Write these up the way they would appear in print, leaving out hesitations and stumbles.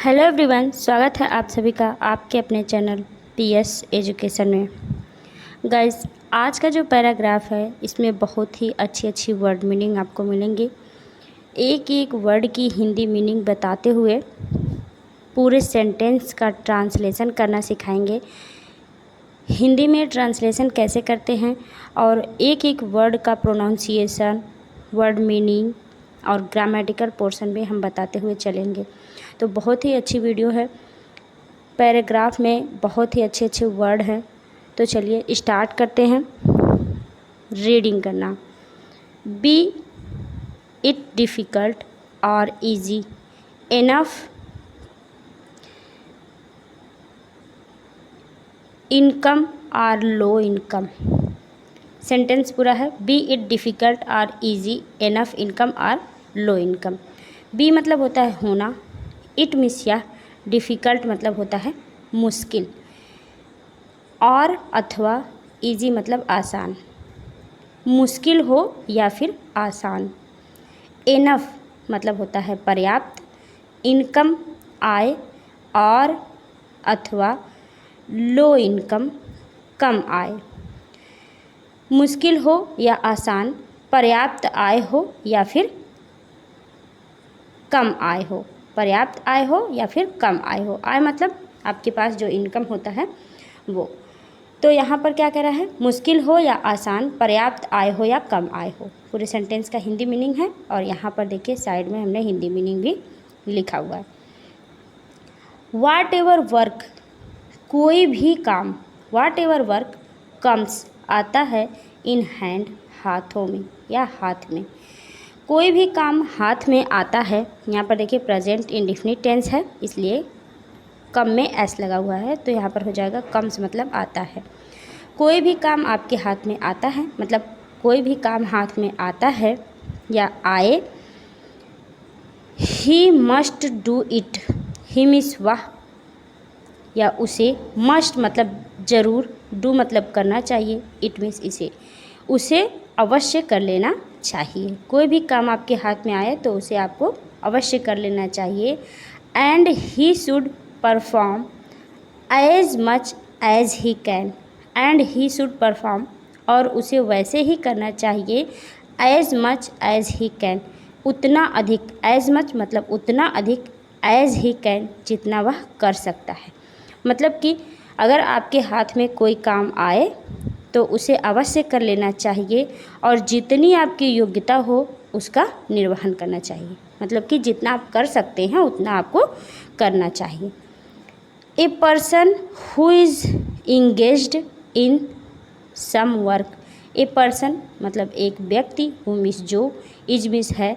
Hello everyone, स्वागत है आप सभी का आपके अपने चैनल पीएस एजुकेशन में। गाइस, आज का जो पैराग्राफ है इसमें बहुत ही अच्छी अच्छी वर्ड मीनिंग आपको मिलेंगे। एक एक वर्ड की हिंदी मीनिंग बताते हुए पूरे सेंटेंस का ट्रांसलेशन करना सिखाएंगे। हिंदी में ट्रांसलेशन कैसे करते हैं और एक एक वर्ड का प्रोनाउंसिएशन, वर्ड मीनिंग और ग्रामेटिकल पोर्शन भी हम बताते हुए चलेंगे। तो बहुत ही अच्छी वीडियो है। पैराग्राफ में बहुत ही अच्छे अच्छे वर्ड हैं। तो चलिए स्टार्ट करते हैं रीडिंग करना। बी इट डिफ़िकल्ट और इजी इनफ इनकम और लो इनकम। सेंटेंस पूरा है। बी इट डिफ़िकल्ट और इजी इनफ इनकम और लो इनकम। बी मतलब होता है होना, इट मीन्स या, डिफ़िकल्ट मतलब होता है मुश्किल, और अथवा इजी मतलब आसान, मुश्किल हो या फिर आसान। इनफ मतलब होता है पर्याप्त, इनकम आय, और अथवा लो इनकम कम आय। मुश्किल हो या आसान, पर्याप्त आय हो या फिर कम आय हो, पर्याप्त आय हो या फिर कम आय हो। आय मतलब आपके पास जो इनकम होता है वो। तो यहाँ पर क्या कह रहा है, मुश्किल हो या आसान, पर्याप्त आय हो या कम आय हो। पूरे सेंटेंस का हिंदी मीनिंग है और यहाँ पर देखिए साइड में हमने हिंदी मीनिंग भी लिखा हुआ है। वाट एवर वर्क, कोई भी काम, वाट एवर वर्क कम्स आता है, इन हैंड हाथों में या हाथ में। कोई भी काम हाथ में आता है। यहाँ पर देखिए प्रेजेंट इंडेफिनिट टेंस है इसलिए कम में एस लगा हुआ है, तो यहाँ पर हो जाएगा कम्स मतलब आता है। कोई भी काम आपके हाथ में आता है मतलब कोई भी काम हाथ में आता है या आए। He must do it, he means वह या उसे, मस्ट मतलब ज़रूर, डू मतलब करना चाहिए, इट मीन्स इसे, उसे अवश्य कर लेना चाहिए। कोई भी काम आपके हाथ में आए तो उसे आपको अवश्य कर लेना चाहिए। And he should perform as much as he can, and he should perform, और उसे वैसे ही करना चाहिए, as much as he can, उतना अधिक, एज मच मतलब उतना अधिक, एज ही कैन जितना वह कर सकता है। मतलब कि अगर आपके हाथ में कोई काम आए तो उसे अवश्य कर लेना चाहिए और जितनी आपकी योग्यता हो उसका निर्वहन करना चाहिए। मतलब कि जितना आप कर सकते हैं उतना आपको करना चाहिए। A person who is engaged in some work, a person मतलब एक व्यक्ति, हु मीन्स जो, इज मीन्स है,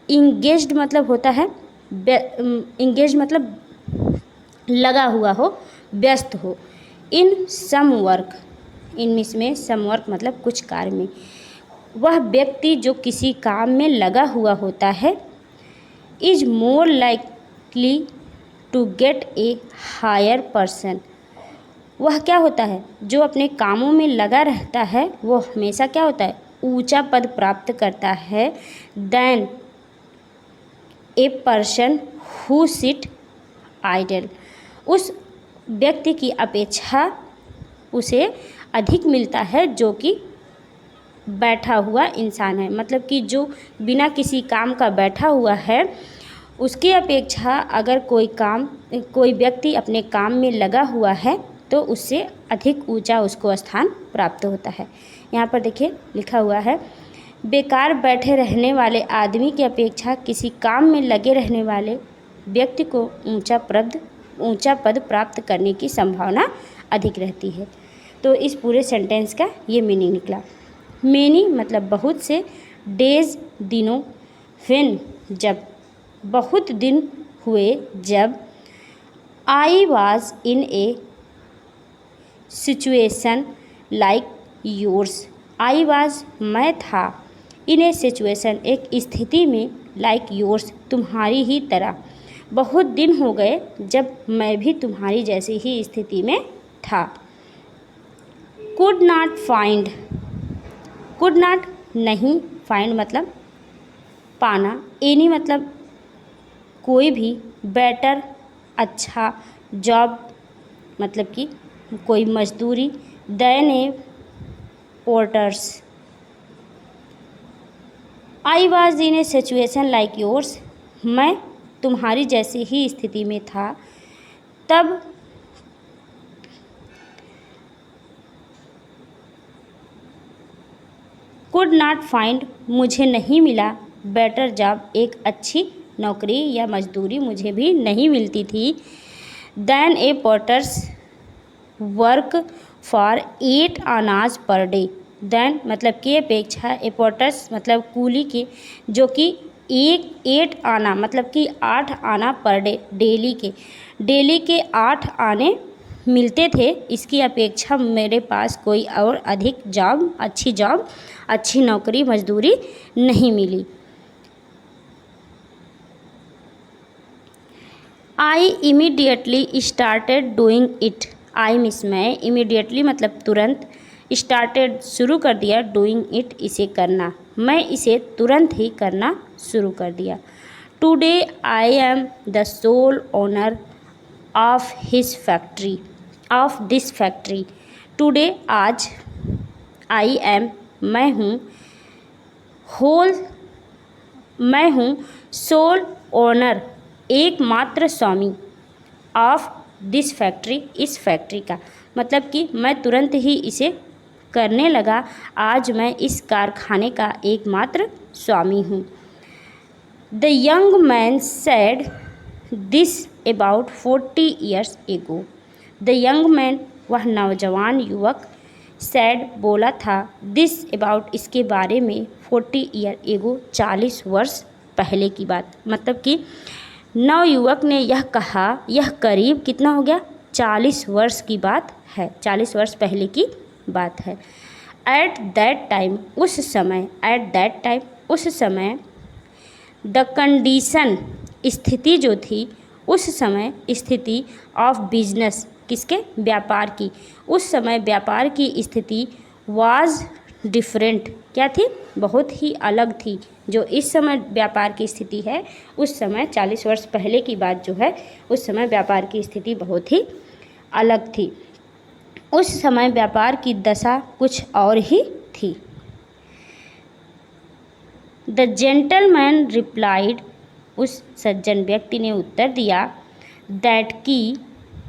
इंगेज्ड मतलब होता है, इंगेज मतलब लगा हुआ हो, व्यस्त हो, इन सम वर्क, इन मीन्स में, सम वर्क मतलब कुछ कार्य में। वह व्यक्ति जो किसी काम में लगा हुआ होता है, is more likely to get a higher person, वह क्या होता है, जो अपने कामों में लगा रहता है वो हमेशा क्या होता है, ऊंचा पद प्राप्त करता है, then a person who sit idle, उस व्यक्ति की अपेक्षा उसे अधिक मिलता है जो कि बैठा हुआ इंसान है। मतलब कि जो बिना किसी काम का बैठा हुआ है उसकी अपेक्षा अगर कोई व्यक्ति अपने काम में लगा हुआ है तो उससे अधिक ऊंचा उसको स्थान प्राप्त होता है। यहाँ पर देखिए लिखा हुआ है, बेकार बैठे रहने वाले आदमी की अपेक्षा किसी काम में लगे रहने वाले व्यक्ति को ऊंचा पद प्राप्त करने की संभावना अधिक रहती है। तो इस पूरे सेंटेंस का ये मीनिंग निकला। मेनी मतलब बहुत से, डेज दिनों, व्हेन जब, बहुत दिन हुए जब, आई was in a situation like yours, I was मैं था, इन ए सिचुएशन एक स्थिति में, लाइक योर्स तुम्हारी ही तरह, बहुत दिन हो गए जब मैं भी तुम्हारी जैसी ही स्थिति में था। Could not find, could not नहीं, फाइंड मतलब पाना, एनी मतलब कोई भी, बेटर अच्छा, जॉब मतलब कि कोई मजदूरी, then a porters, I was in a situation like yours, मैं तुम्हारी जैसी ही स्थिति में था तब। कुड नॉट फाइंड, मुझे नहीं मिला, बेटर जॉब, एक अच्छी नौकरी या मजदूरी मुझे भी नहीं मिलती थी। Then a porters work for 8 आनाज पर डे, देन मतलब की अपेक्षा ए पोर्टर्स मतलब कूली के, जो कि 8 आना मतलब कि 8 आना पर डे, डेली के 8 आने मिलते थे, इसकी अपेक्षा मेरे पास कोई और अधिक जॉब, अच्छी नौकरी मजदूरी नहीं मिली। I immediately started doing it, I miss मैं, इमीडिएटली मतलब तुरंत, स्टार्टेड शुरू कर दिया, डूइंग इट इसे करना, मैं इसे तुरंत ही करना शुरू कर दिया। Today I am the sole owner of his factory, of this factory, today आज, आई एम मैं हूँ, मैं हूँ, सोल ओनर एकमात्र स्वामी, ऑफ दिस फैक्ट्री इस फैक्ट्री का, मतलब कि मैं तुरंत ही इसे करने लगा, आज मैं इस कारखाने का एकमात्र स्वामी हूँ। The young man said this about 40 years एगो, द यंग मैन वह नौजवान युवक, सैड बोला था, दिस अबाउट इसके बारे में, 40 years एगो 40 वर्ष पहले की बात, मतलब कि नवयुवक ने यह कहा, यह करीब कितना हो गया, 40 वर्ष की बात है, 40 वर्ष पहले की बात है। एट दैट टाइम उस समय, एट दैट टाइम उस समय, द कंडीशन स्थिति जो थी, उस समय स्थिति, ऑफ बिजनेस किसके, व्यापार की, उस समय व्यापार की स्थिति, वाज डिफरेंट क्या थी, बहुत ही अलग थी, जो इस समय व्यापार की स्थिति है उस समय 40 वर्ष पहले की बात जो है, उस समय व्यापार की स्थिति बहुत ही अलग थी, उस समय व्यापार की दशा कुछ और ही थी। द जेंटलमैन रिप्लाइड, उस सज्जन व्यक्ति ने उत्तर दिया, दैट की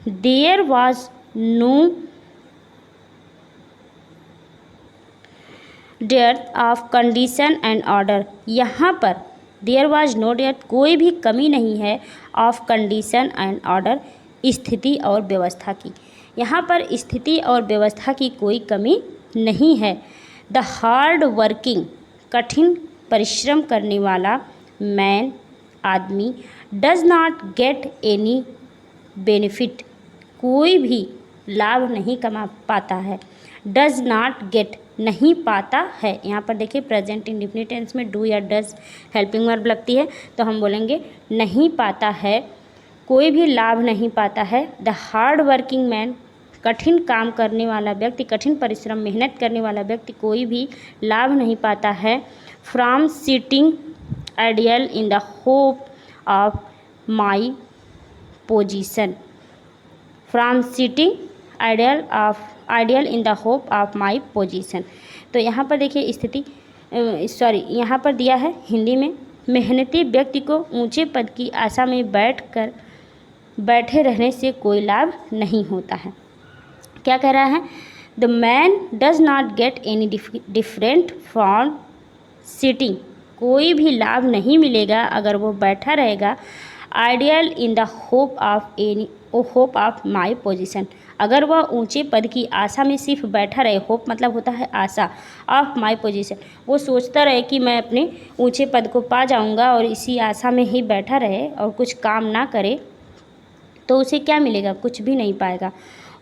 there was no death of condition and order, यहाँ पर देयर वाज नो डेथ कोई भी कमी नहीं है, ऑफ कंडीशन एंड ऑर्डर स्थिति और व्यवस्था की, यहाँ पर स्थिति और व्यवस्था की कोई कमी नहीं है। द हार्ड वर्किंग कठिन परिश्रम करने वाला, मैन आदमी, does not get any benefit कोई भी लाभ नहीं कमा पाता है, डज नॉट गेट नहीं पाता है, यहाँ पर देखिए प्रेजेंट इंडेफिनिट टेंस में डू या डज हेल्पिंग वर्ब लगती है, तो हम बोलेंगे नहीं पाता है, कोई भी लाभ नहीं पाता है। द हार्ड वर्किंग मैन कठिन काम करने वाला व्यक्ति, कठिन परिश्रम मेहनत करने वाला व्यक्ति कोई भी लाभ नहीं पाता है। From sitting ideal in the hope of my position, from sitting ideal in the hope of my position, तो यहाँ पर देखिए स्थिति यहाँ पर दिया है हिंदी में, मेहनती व्यक्ति को ऊंचे पद की आशा में बैठे रहने से कोई लाभ नहीं होता है। क्या कह रहा है, the man does not get any different from sitting, कोई भी लाभ नहीं मिलेगा अगर वो बैठा रहेगा, ideal in the hope of my position, अगर वह ऊंचे पद की आशा में सिर्फ बैठा रहे, होप मतलब होता है आशा, ऑफ माई पोजीशन वो सोचता रहे कि मैं अपने ऊंचे पद को पा जाऊंगा और इसी आशा में ही बैठा रहे और कुछ काम ना करे, तो उसे क्या मिलेगा, कुछ भी नहीं पाएगा।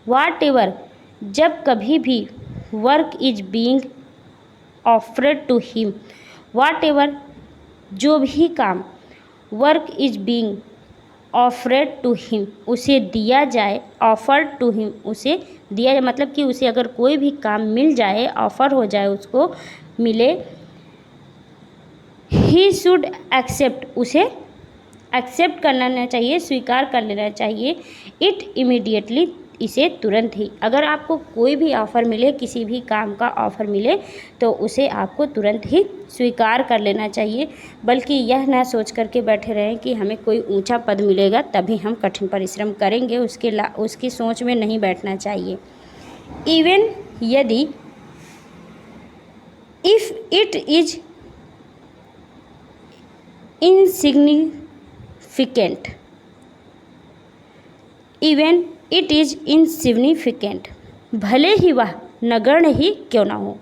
वाट एवर जब कभी भी, work is being offered to him, whatever जो भी काम, work is being offered to him उसे दिया जाए, ऑफर्ड टू हिम उसे दिया जाए मतलब कि उसे अगर कोई भी काम मिल जाए, ऑफर हो जाए, उसको मिले, ही शुड एक्सेप्ट उसे एक्सेप्ट करना चाहिए, स्वीकार कर लेना चाहिए। इट इमीडिएटली, इसे तुरंत ही। अगर आपको कोई भी ऑफ़र मिले, किसी भी काम का ऑफ़र मिले, तो उसे आपको तुरंत ही स्वीकार कर लेना चाहिए, बल्कि यह ना सोच कर के बैठे रहें कि हमें कोई ऊंचा पद मिलेगा तभी हम कठिन परिश्रम करेंगे, उसकी सोच में नहीं बैठना चाहिए। इवन यदि if it is insignificant, even it is insignificant, भले ही वह नगण्य ही क्यों ना हो।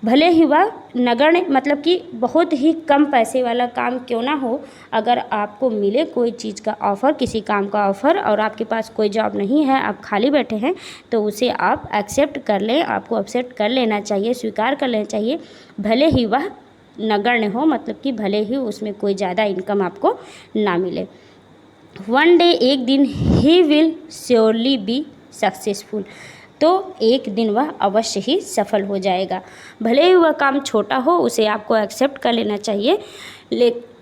भले ही वह नगण्य मतलब कि बहुत ही कम पैसे वाला काम क्यों ना हो, अगर आपको मिले कोई चीज़ का ऑफ़र, किसी काम का ऑफ़र, और आपके पास कोई जॉब नहीं है, आप खाली बैठे हैं, तो उसे आप एक्सेप्ट कर लें। आपको एक्सेप्ट कर लेना चाहिए, स्वीकार कर लेना चाहिए, भले ही वह नगण्य हो, मतलब कि भले ही उसमें कोई ज़्यादा इनकम आपको ना मिले। वन डे, एक दिन, he will surely be successful, तो एक दिन वह अवश्य ही सफल हो जाएगा। भले ही वह काम छोटा हो, उसे आपको एक्सेप्ट कर लेना चाहिए,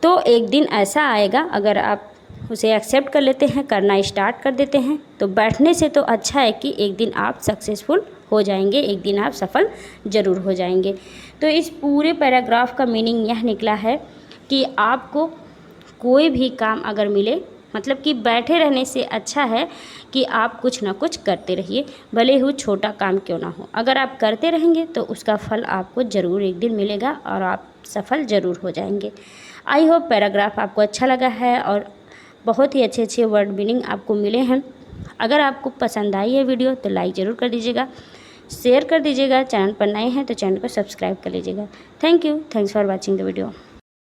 तो एक दिन ऐसा आएगा, अगर आप उसे एक्सेप्ट कर लेते हैं, करना स्टार्ट कर देते हैं, तो बैठने से तो अच्छा है कि एक दिन आप सक्सेसफुल हो जाएंगे, एक दिन आप सफल ज़रूर हो जाएंगे। तो इस पूरे पैराग्राफ का मीनिंग यह निकला है कि आपको कोई भी काम अगर मिले, मतलब कि बैठे रहने से अच्छा है कि आप कुछ ना कुछ करते रहिए, भले ही छोटा काम क्यों ना हो। अगर आप करते रहेंगे तो उसका फल आपको ज़रूर एक दिन मिलेगा और आप सफल ज़रूर हो जाएंगे। आई होप पैराग्राफ आपको अच्छा लगा है और बहुत ही अच्छे अच्छे वर्ड मीनिंग आपको मिले हैं। अगर आपको पसंद आई है वीडियो तो लाइक ज़रूर कर दीजिएगा, शेयर कर दीजिएगा, चैनल पर नए हैं तो चैनल को सब्सक्राइब कर लीजिएगा। Thank you, thanks for watching the video.